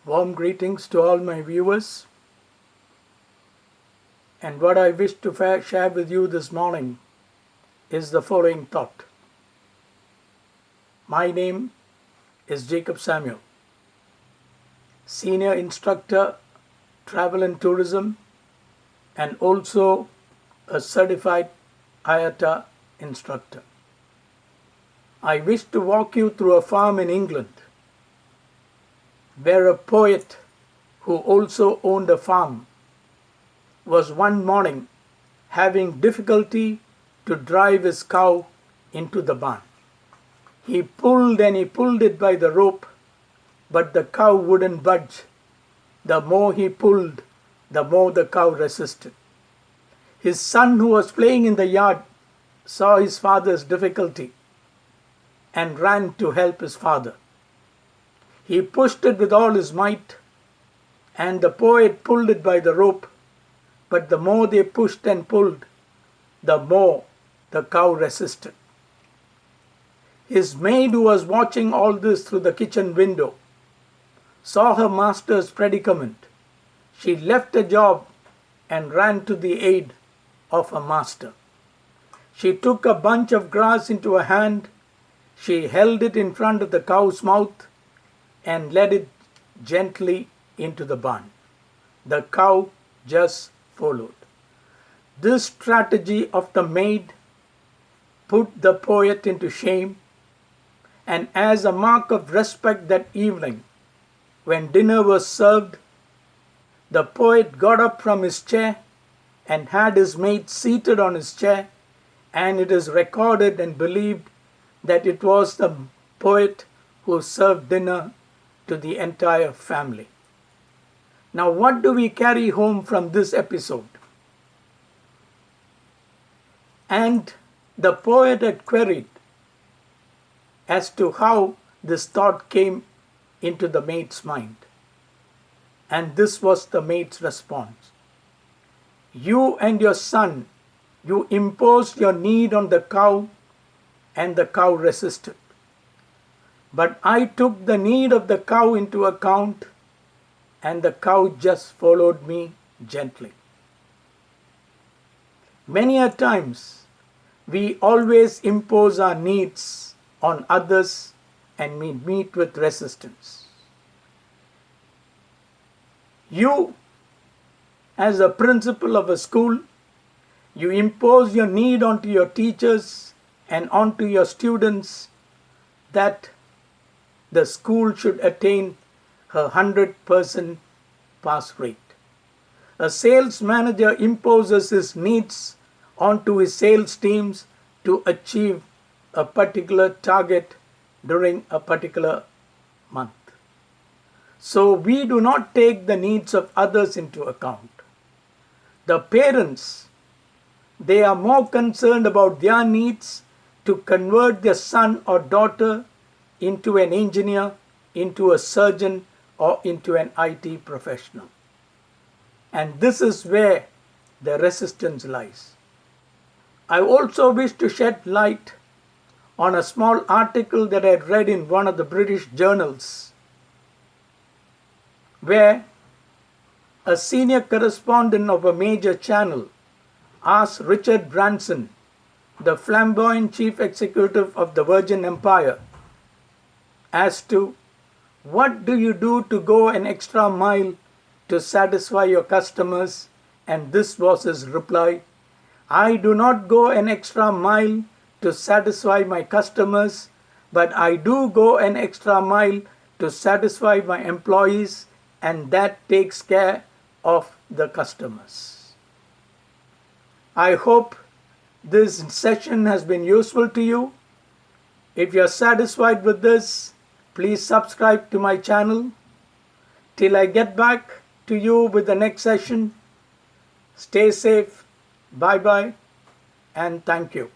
Warm greetings to all my viewers. And what I wish to share with you this morning is the following thought. My name is Jacob Samuel, Senior Instructor, Travel and Tourism, and also a certified IATA instructor. I wish to walk you through a farm in England where a poet who also owned a farm was one morning having difficulty to drive his cow into the barn. He pulled and he pulled it by the rope, but the cow wouldn't budge. The more he pulled, the more the cow resisted. His son, who was playing in the yard, saw his father's difficulty and ran to help his father. He pushed it with all his might, and the poet pulled it by the rope, but the more they pushed and pulled, the more the cow resisted. His maid, who was watching all this through the kitchen window, saw her master's predicament. She left her job and ran to the aid of her master. She took a bunch of grass into her hand. She held it in front of the cow's mouth and led it gently into the barn. The cow just followed. This strategy of the maid put the poet into shame, and as a mark of respect that evening, when dinner was served, the poet got up from his chair and had his maid seated on his chair, and it is recorded and believed that it was the poet who served dinner to the entire family. Now, what do we carry home from this episode? And the poet had queried as to how this thought came into the maid's mind. And this was the maid's response. You and your son, you imposed your need on the cow, and the cow resisted. But I took the need of the cow into account, and the cow just followed me gently. Many a times, we always impose our needs on others and we meet with resistance. You, as a principal of a school, you impose your need onto your teachers and onto your students that the school should attain a 100% pass rate. A sales manager imposes his needs onto his sales teams to achieve a particular target during a particular month. So we do not take the needs of others into account. The parents, they are more concerned about their needs to convert their son or daughter into an engineer, into a surgeon, or into an IT professional. And this is where the resistance lies. I also wish to shed light on a small article that I read in one of the British journals, where a senior correspondent of a major channel asked Richard Branson, the flamboyant chief executive of the Virgin Empire, as to what do you do to go an extra mile to satisfy your customers? And this was his reply: I do not go an extra mile to satisfy my customers, but I do go an extra mile to satisfy my employees, and that takes care of the customers. I hope this session has been useful to you. If you are satisfied with this, please subscribe to my channel. Till I get back to you with the next session, stay safe, bye-bye, and thank you.